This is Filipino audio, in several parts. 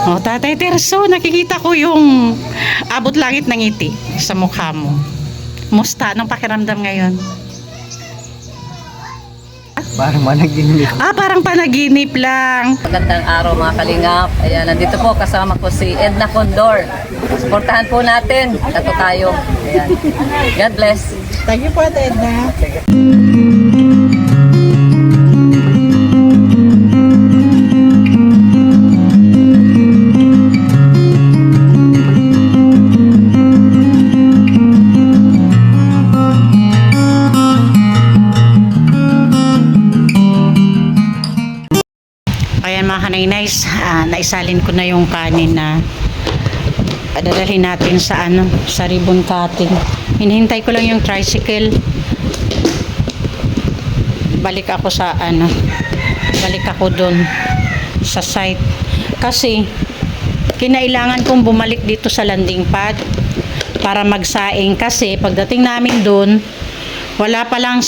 Oh, Tatay Terso, nakikita ko yung abot langit ng ngiti sa mukha mo. Musta? Anong pakiramdam ngayon? Parang managinip. Parang panaginip lang. Magandang araw mga kalingap. Ayan, nandito po kasama ko si Edna Condor. Suportahan po natin. Kato tayo. Ayan. God bless. Thank you po, Edna. Ayan mga kanay-nice, naisalin ko na yung kanin na dadalhin natin sa sa ribbon cutting. Hinihintay ko lang yung tricycle. Balik ako sa balik ako doon sa site. Kasi kinailangan kong bumalik dito sa landing pad para magsaing, kasi pagdating namin doon wala pa lang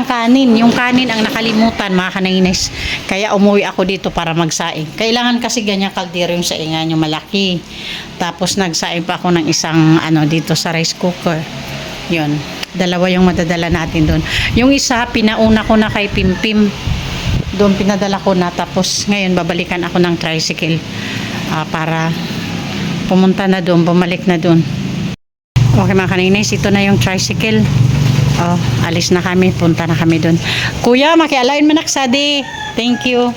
kanin. Yung kanin ang nakalimutan mga kanainis. Kaya umuwi ako dito para magsaing. Kailangan kasi ganyan kaldero yung saingan, yung malaki. Tapos nagsaing pa ako ng isang dito sa rice cooker. Yun. Dalawa yung madadala natin doon. Yung isa, pinauna ko na kay Pimpim. Doon pinadala ko na. Tapos ngayon babalikan ako ng tricycle para pumunta na doon, bumalik na doon. Okay mga kanainis, ito na yung tricycle. Alis na kami, punta na kami doon. Kuya, makialain manaksadi. Thank you.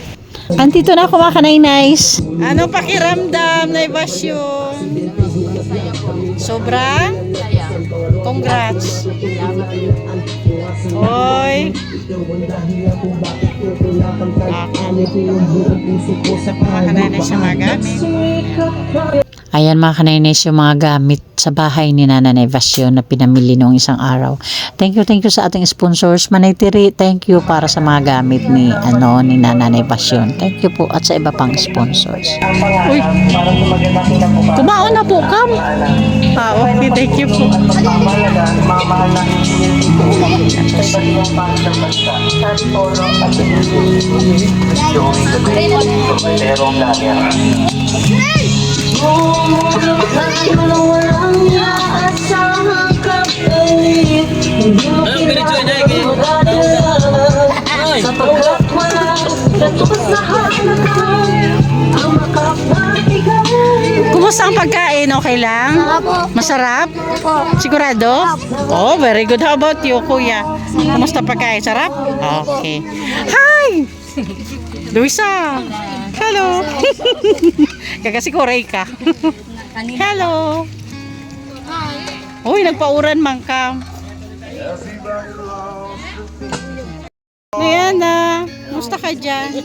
Andito na ako mga kanay-nice. Anong pakiramdam na ibasyon? Sobra? Congrats. Oy. Mga kanay-nice yung mga gamit. Ayan mga kanainis, yung mga gamit sa bahay ni Nanay Evasyon na pinamili noong isang araw. Thank you sa ating sponsors. Manaytiri, thank you para sa mga gamit ni Nanay Evasyon. Thank you po at sa iba pang sponsors. Uy, kumaon na po, Kam. Okay, thank you po. Kumusta ang pagkain? Okay lang? Masarap? Sigurado? Oh, very good. How about you, kuya? Kumusta pagkain? Sarap? Okay. Hi! Luisa! Hello! Kagasi koray ka. Hello! Uy, nagpauran man ka. Diana, musta ka dyan?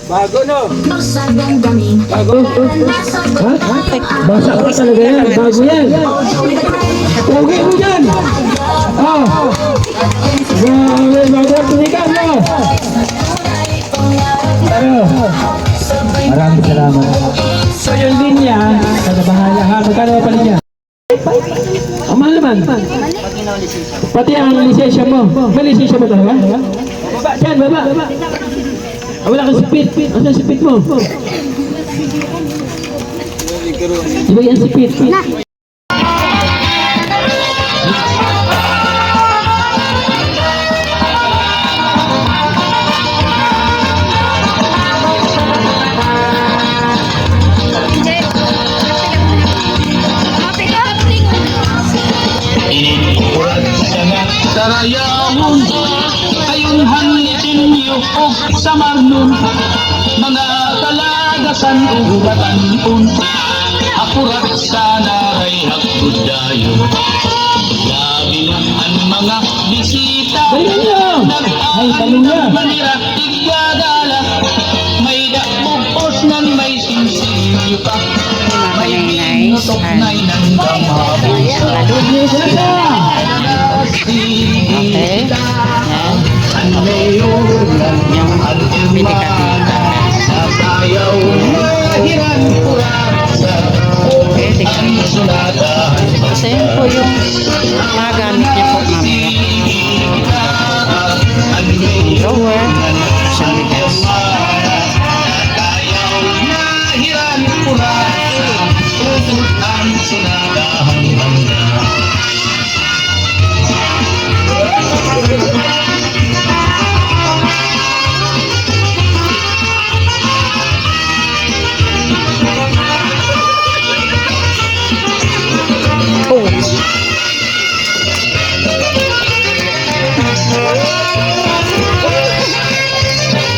Bago no? Bago? Basa ka talaga yan, bago yan. Pogi mo dyan. Bago tumikan mo. Maraming salamat. So yung linya, kada bahala ha, magkano pa linya? Ang mahal naman. Pati ang lisensya mo. May lisensya mo talaga? Baba dyan, baba. Wala kang sipit. Asan sipit mo? Diba yan sipit? Sarayamon ayun hanitin niyo sa marnon mga kalagasan o batanpon akurat sana ay hakbud dayo labi ang mga bisita nag-aayon manira igagala may dakbukos ng may sinsilyo pa may pinutok na inang kamabay Okay. Yan. Yung bili ka dito. So yun po yung magamit niya po mamaya. Drawer. Sandals.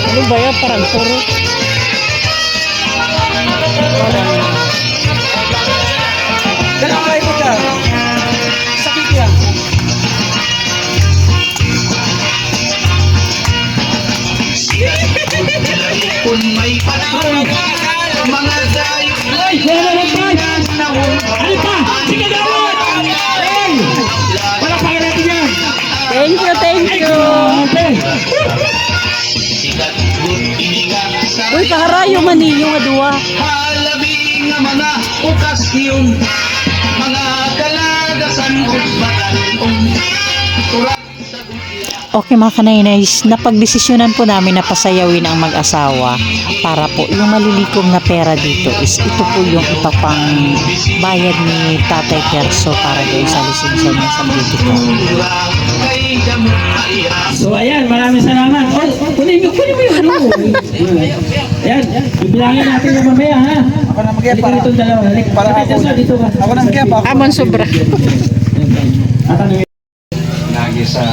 Ano ba yan? Parang puro. Ganun kayo ko ka. Sakit yan. Kung may panahon, mga dayo Ay, meron ng prize! Ano pa? Sige, Dawad! Hey! Palakpakan natin yan! Thank you, thank you. Okay. Uy, kaharayo man yung aduwa. halabing nga mga okasyon, mga kalagasan ug batalong. Okay mga kanaynays, napagdesisyonan po namin na pasayawin ang mag-asawa para po yung malilikom na pera dito is ito po yung ipapang bayad ni Tatay Perso para doon sa lisensya niya sa beauty ko. So ayan, maraming salamat. Oh, kunin mo yung ano. Ayan, bibilangin natin yung mamaya ha. Ako na mag-iya para. Itong dalawa. Para ako. Dito ka. Ako na mag-iya pa. Amon sobra. At ano Nagi sa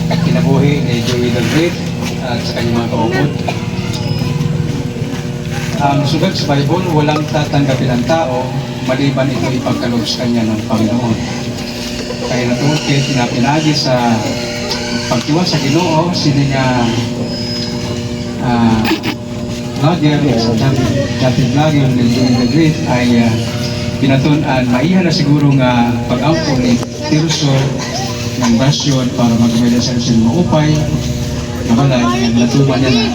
kinabuhi ni Joey the Great at sa kanyang mga kaupod. Ang sugat sa Bible, walang tatanggapin ang tao, maliban ito ipagkaloob sa kanya ng Panginoon. Kaya natungkit na pinagi sa pagtiwa sa Ginoo, sila nga vlogger, dati vlogger ni Joey the Great ay pinatunan, maiha na siguro nga pag-ampo ni Tirso ng basyon para magmela sa mga upay na balay, natuman niya na.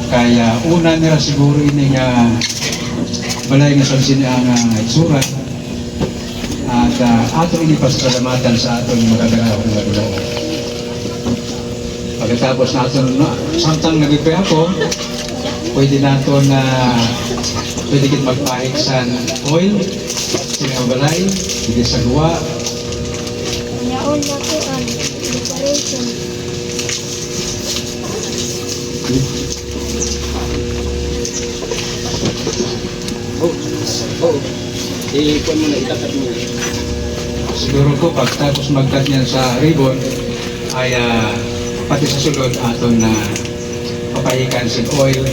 Kaya una nila siguro ini nga balay nga sa sinang itsura at ato ini pasalamatan sa aton magagalaw ng Ginoo. Pagkatapos natin samtang nagipay ako, pwede nato na pwede kit magpahik sa oil sa balay, hindi sa luwa. Yaon na ko ang decoration. i-kuha mo na itatat mo. Siguro ko pagtapos magkat niyan sa ribbon ay pati sa sulod aton na papahikan sa oil,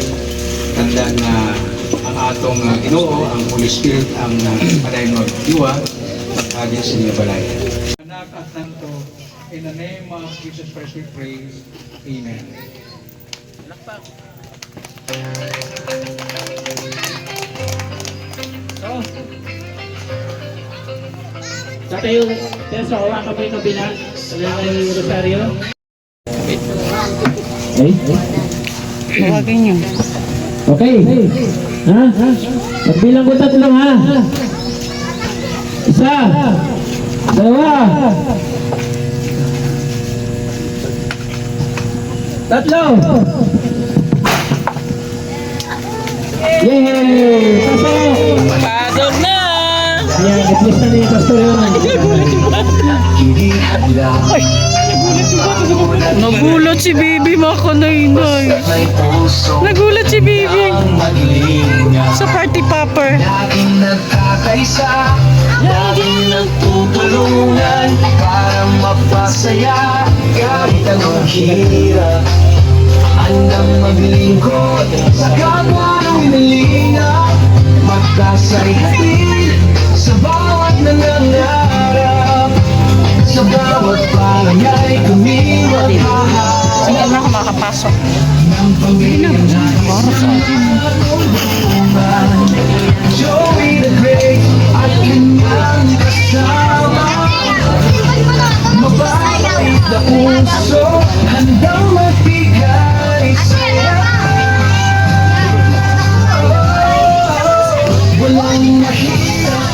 tanda na ang atong Ginoo, ang Holy Spirit ang padayon diwa maghagin sa niya balay. Anak at nanto, in the name of Jesus Christ we pray. Amen. Sa tayo, Tenso, hawakan mo yung kabila. Sabihan kayo yung rosaryo. Huwagin niyo. Okay. Ha? Magbilang ko tatlo ha. Isa. Dalawa. Tatlo. Yay! Pasok na! Ayan, at-least na yung pastor yun. Nagulat si Bibi mga kanaynay. Nagulat si Bibi sa party popper. Laging nagkakaisa, laging nagtutulungan para mapasaya kahit anong hirap. Handang maglingkod sa kapwa ng inilinga, magkasayapin sa bawat nangangarap, sa bawat palagay kami maghahanap. Hindi na ako makapasok. Joey the Great at kanyang kasama, mabait na puso, handang magbigay saya. Walang mahirap,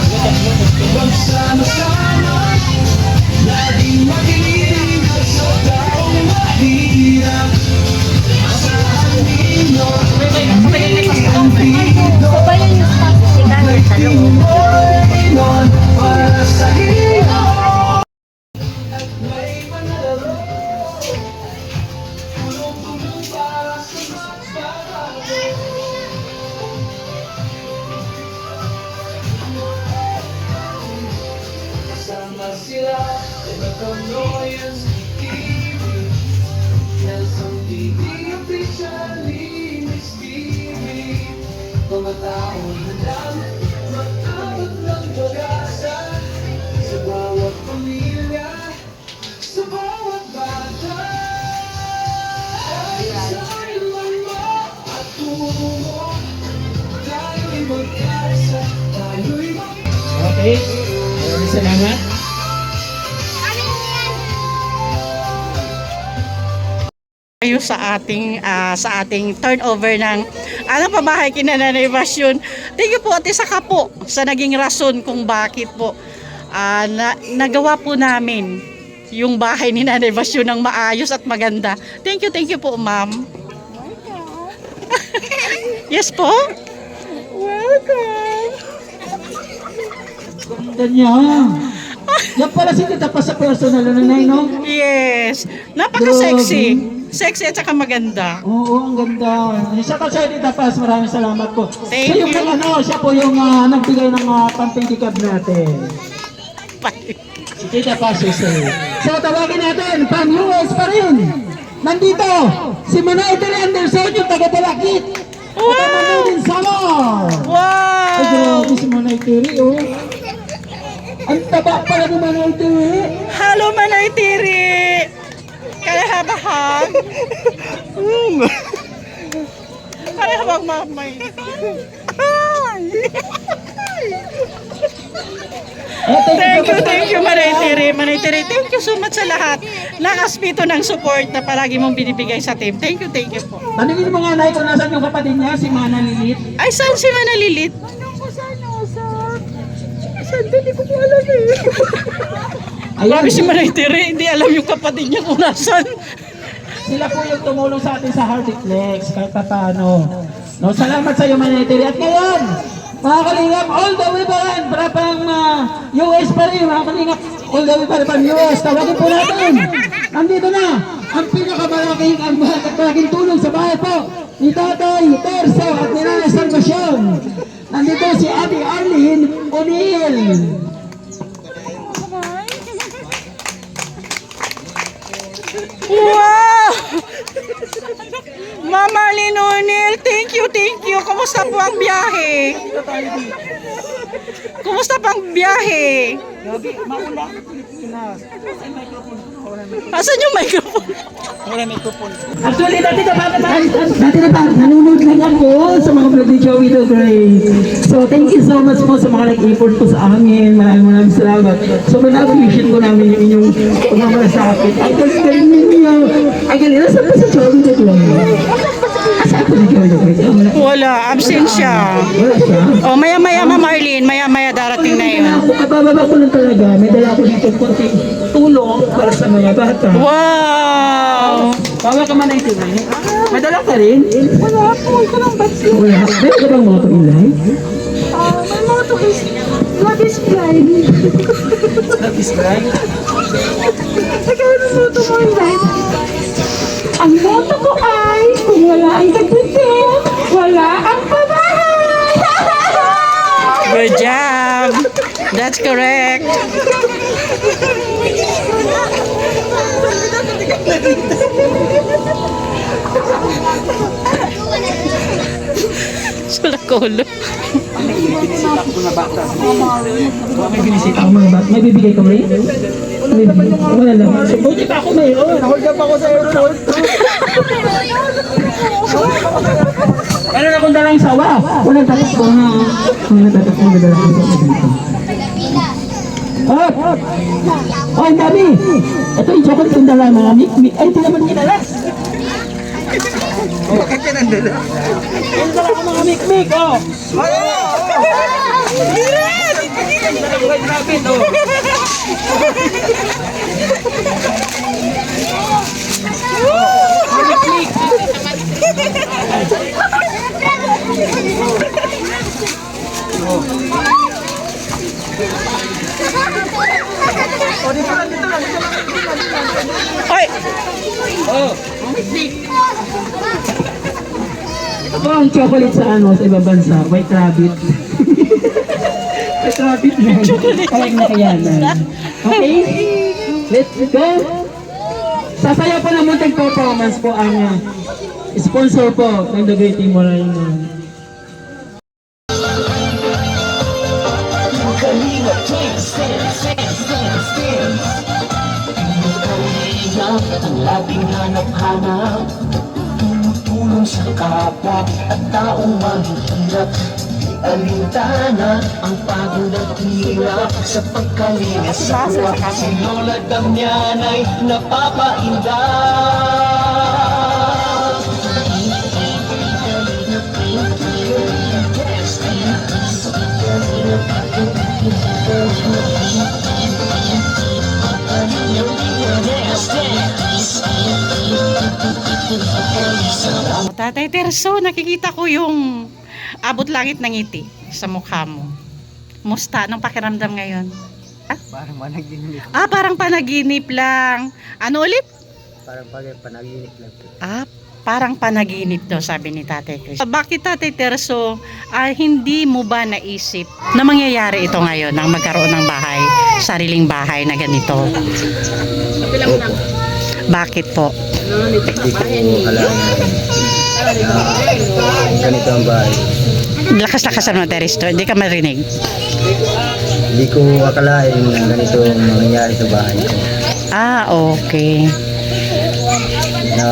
Okay. Maraming salamat. Kayo sa ating turnover ng pabahay kina Nanay Basyon. Thank you po Ate Saka po sa naging rason kung bakit po nagawa po namin yung bahay ni Nanay Basyon ng maayos at maganda. Thank you po ma'am. Yes po. Welcome. Ganda niya. Yan pala si Tita Paz sa personal na nanay, no? Yes. Napaka-sexy. Sexy at saka maganda. Oo, ang ganda. Isa ka sa Tita Paz, maraming salamat po. Thank siya yung you. siya po yung nagbigay ng pampingkikab natin. Si Tita Paz Jose. So tawagin natin, from US pa rin. Nandito, si Manay Tere Anderson, yung taga-Balakit. Wow! At ang Manay din Samar. Ay, Wow! grabe si Manay Tere, oh. Ang taba pala ni Manay Tere. Hello Manay Tiri. Kaya habahag. Kaya habang mamay. Thank you Manay Tiri. Manay Tiri, thank you so much sa lahat ng aspito ng support na palagi mong binibigay sa team. Thank you po. Tanungin mo nga, Nay, kung nasan yung kapatid niya, si Mana Lilit. Ay, saan si Manalilit? Hindi ko po alam eh. Ayan, Grabe si Manay Tiri, hindi alam yung kapatid niya kung nasan. sila po yung tumulong sa atin sa Heartiflex, kahit pa paano. No, salamat sa iyo, Manay Tere. At ngayon, mga kalingap, all the way pa rin, para pang US pa rin, mga kalingap, all the way pa rin pang US. Tawagin po natin. Nandito na, ang malaking tulong sa bahay po ni Tatay Terzo at ni Nanay Salvacion. Nandito si Ate Arlene O'Neill. Wow! Mama Linonil, thank you. Kumusta po ang biyahe? Kumusta pang biyahe? Asan yung microphone? Actually, dati na pa, nanonood lang ako sa mga vlog ni Joey The Great. So, thank you so much po sa mga nag-effort po sa amin. Maraming salamat. So, na-appreciate ko namin yung inyong pagmamalasakit. Ang galing ninyo. Ang galing, nasa pa sa Joey The Great? Asan po si Joey The Great? Wala, absent siya. Wala siya. O, maya-maya Marlene, maya-maya darating na yun. Kabababa ko lang talaga. May dala ko dito konting tulong para sa mga bata. Wow! Bawa ka man na ito, eh. May dala ka rin? Wala po, ito lang ba't siya? Wala. Meron ka bang motto in life? My motto is, love is blind. Love is right. Ikaw ang motto mo in life? Ang motto ko ay, kung wala ang tagpitin, wala ang pabahay. Good job! That's correct. Sulakolo. May binisita ako mga bata. May bibigay ka rin? May bibigay. Wala lang. So, buti pa ako mayroon. Hold up ako sa airport. Ano na kung dalang sawa? Walang takot ko ha. Walang takot ko. May dalang sawa dito. Oh! Oh, ang dami! Ito yung chocolate yung dala mga mik-mik. Ay, hindi naman kinala. Bakit yan ang dala? Yung dala ko mga mik-mik, oh! Ay! Ito po ang chocolate sa ano, sa ibang bansa. White rabbit. White rabbit na. Kaya na kaya na. Okay? Let's go! Sasayaw po ng munting performance po ang sponsor po ng The Great Timor Island. Ang labing hanap-hanap, tumutulong sa kapwa at taong maghihirap. Di alintana ang pagod at hirap sa pagkalinga sa buwan. Sinulad ang niyan ay napapainda. Tatay Terso, nakikita ko yung abot langit ng ngiti sa mukha mo. Musta? Anong pakiramdam ngayon? Parang managinip. Parang panaginip lang. Ano ulit? Parang panaginip lang. Parang panaginip daw, sabi ni Tatay Chris. Bakit Tatay Terso, hindi mo ba naisip na mangyayari ito ngayon nang magkaroon ng bahay, sariling bahay na ganito? Bakit po? Hindi ko alam ganito ang bahay. Lakas-lakasan mo, Teristo. Hindi ka marinig. Hindi ko akalain na ganito ang mangyayari sa bahay ko. Okay. Na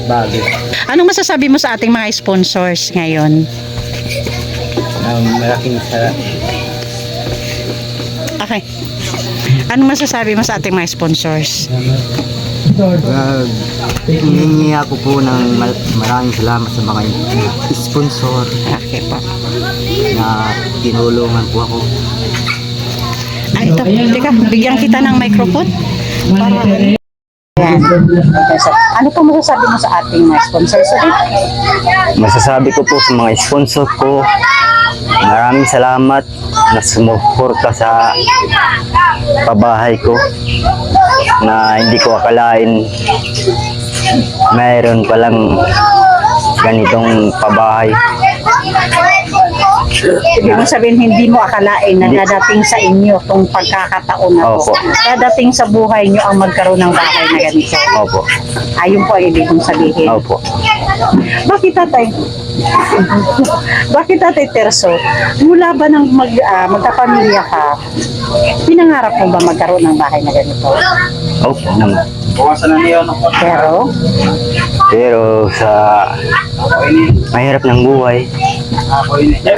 bago. Anong masasabi mo sa ating mga sponsors ngayon? Malaking sarap. Okay. Anong masasabi mo sa ating mga sponsors? Hihingi ako po ng maraming salamat sa mga sponsor Okay po. na tinulungan po ako. Ito. Teka, bigyan kita ng microphone. Ayan. Ano po masasabi mo sa ating mga sponsors ulit? Masasabi ko po sa mga sponsor ko, maraming salamat na sumuporta sa pabahay ko na hindi ko akalain mayroon palang ganitong pabahay. Ibig sabihin, hindi mo akalain na dadating sa inyo itong pagkakataon na to. Opo. Dadating sa buhay nyo ang magkaroon ng bahay na ganito. Opo. Ayun po ang ibig kong sabihin. Opo. Bakit tatay? Bakit Tatay Terso? Mula ba nang magkapamilya ka, pinangarap mo ba magkaroon ng bahay na ganito? Opo naman. Pero sa mahirap ng buhay,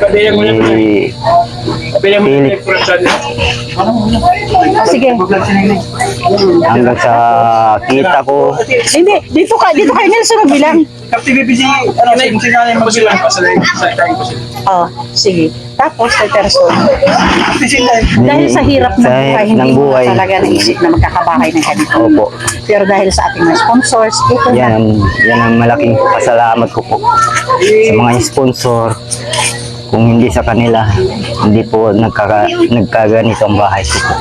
pilit Sige. hanggang sa kita ko, Hindi, dito kayo Nelson bilang. Sige. Tapos, Tatay Terso, dahil sa hirap ng buhay, hindi mo na talaga naisip na magkakabahay ng ganito. opo, Pero dahil sa ating mga sponsors, ito na. yan ang malaking pasalamat ko po sa mga sponsor. Kung hindi sa kanila, hindi po nagkaganito ang bahay ko po.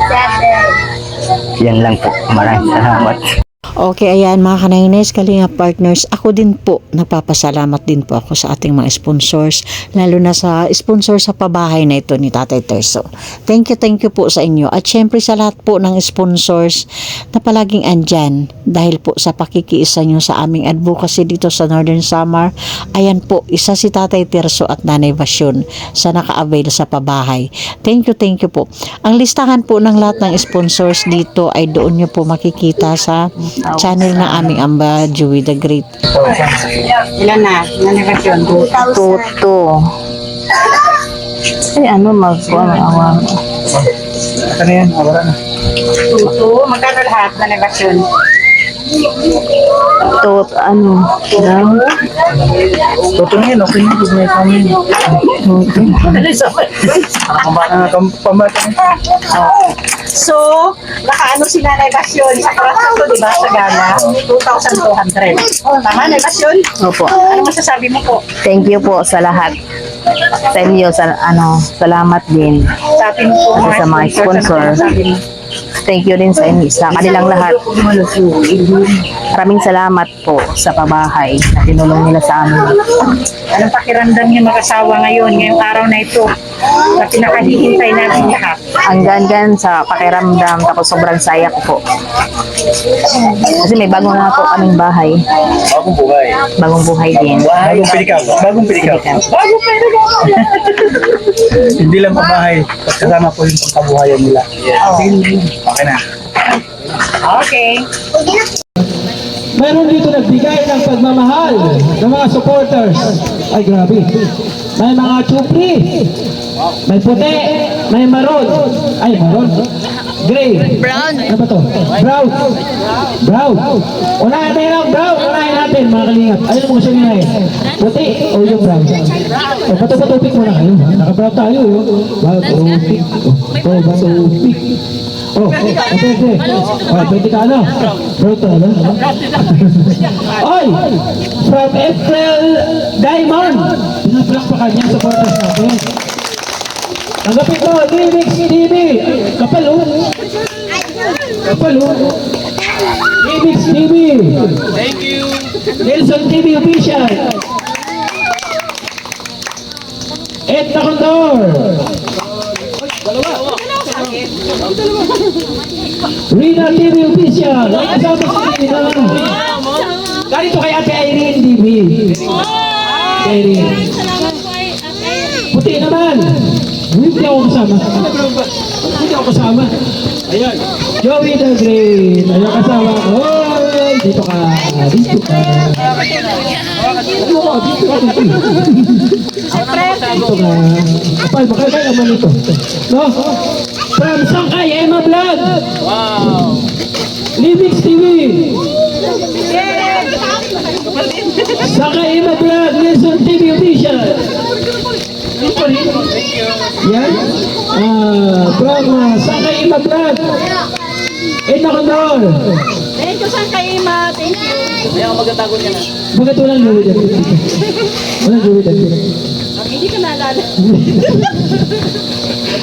Yan lang po. Maraming salamat. Okay, ayan mga Kanainers, Kalinga Partners, ako din po, nagpapasalamat din po ako sa ating mga sponsors, lalo na sa sponsor sa pabahay na ito ni Tatay Terso. Thank you po sa inyo. At syempre sa lahat po ng sponsors na palaging andyan, dahil po sa pakikiisa nyo sa aming advocacy dito sa Northern Samar. Ayan po, isa si Tatay Terso at Nanay Basyon sa naka-avail sa pabahay. Thank you po. Ang listahan po ng lahat ng sponsors dito ay doon nyo po makikita sa channel ng aming Amba Joey the Great. Ilan na? Nanibasyon? Tuto. Ay, magkuha ng awa mo. Ano yan? Wala na. Tuto? Magkano lahat? Nanibasyon? Totoo na yun, okay na. Gusto na kami. Pambata na. So, nakaano si Nanay Basyon sa karasyon to, di ba, sa gala? 2,200. Tama, Nanay Basyon? Opo. Ano masasabi mo po? Thank you po sa lahat. Sa inyo, salamat din. Sa ating po Sa mga sponsor. ano masasabi mo? Thank you rin sa kanilang lahat. Maraming salamat po sa pabahay na tinulong nila sa amin. Anong pakiramdam niyo mag-asawa ngayon, ngayong araw na ito? Na pinakahihintay natin lahat. Ang gan sa pakiramdam, tapos sobrang saya ko po. Kasi may bago na po kaming bahay. Bagong buhay. Bagong buhay din. Bagong pilikaw. Bagong pilikaw. Bagong pilikaw. Hindi lang pabahay, kasama po yung pangkabuhayan nila. Okay na. Okay. Meron dito nagbigay ng pagmamahal ng mga supporters. Ay, grabe. May mga chupri, may puti, may maroon. Ay, maroon. Gray. Brown. Ano ba to? Brown. Brown. Unahin natin ang brown. Unahin natin, mga kalingap. Ayun mo siya nila puti o yung brown? O, patupik mo na kayo. Naka-brown tayo. Patupik. Patupik. Oh, pwede. Oh, pwede ka ano? Brown to, ano? Oy! From April Diamond. Pinablock pa kanya supporters natin. Tanggapin ko, Remix TV. Kapal oh. Kapal oh. Remix TV. Thank you. Nelson TV Official. Edna Condor. Rina TV Official. Ay, kasama si Rina. Ganito kay Ate Irene TV. Irene. Puti naman. Hindi ako kasama. Hindi ako kasama. Ayan. Joey the Great. Ayan kasama ko. Hoy! Dito ka. Dito ka. Dito ka. Dito ka. Dito ka. Kapal, makakaya naman ito. No? From Sangkay, Emma Vlog. Wow. Livix TV. Sangkay, Emma Vlog. Nelson TV Official. Yan. From Sangkay, Emma Vlog. Edna Condor. Thank you, Sangkay Ima. Thank you. Bakit walang luwi dyan? Walang luwi dyan. Hindi ka naalala.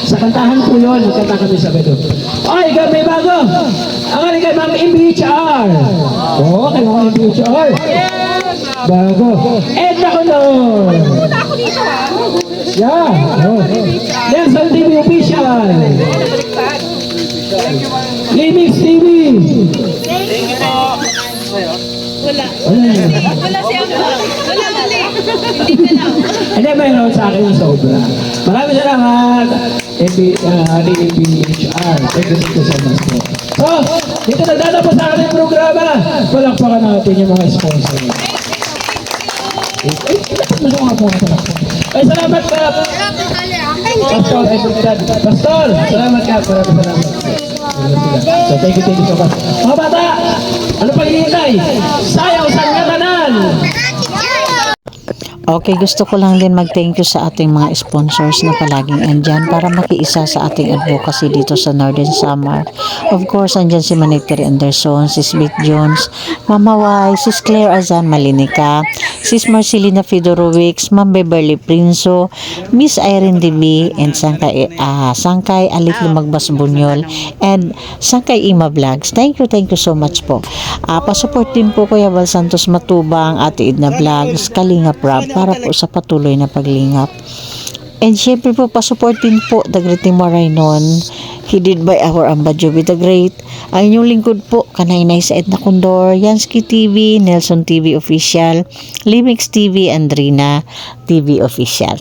Sa kantahan po yun, nagkanta kami sa bedo. Ay, may bago! Ang aling kay Ma'am MBHR. Oo, kay Ma'am MBHR. Bago. Edna Condor. Punta ako dito ha. Yeah. Oh. Nelson TV Official. Limix TV. Thank you po. Wala. Wala siya. Wala mali. Hindi ka lang. Hindi, mayroon sa akin yung sobra. Maraming salamat. MBHR. Thank you so much po. So, dito nagtatapos sa ating programa. Palakpakan natin yung mga sponsor. Ay, salamat ka. Pastor, Pastor, salamat ka. Maraming salamat. So, thank you so much. Mga bata, ano pang hinihintay? Sayaw sa ngatanan! Okay, gusto ko lang din mag-thank you sa ating mga sponsors na palaging andyan para makiisa sa ating advocacy dito sa Northern Samar. Of course, andyan si Maniteri Anderson, Sis Beth Jones, Mama Y, Sis Claire Azan Malinica, Sis Marcelina Fedorovics, Ma'am Beverly Prinso, Miss Irene DB, and Sangkay Alit Lumagbas Bunyol, and Sangkay Ima Vlogs. Thank you so much po. Pasupport din po Kuya Val Santos Matubang, Ate Edna Vlogs, Kalinga Prab, para po sa patuloy na paglingap. And syempre po, pasupport din po The Great Timor Raynon, headed by our Ambadjobi the Great. Ang inyong lingkod po, Kanainay sa Edna Condor, Yansky TV, Nelson TV Official, Limix TV, and Rina TV Official.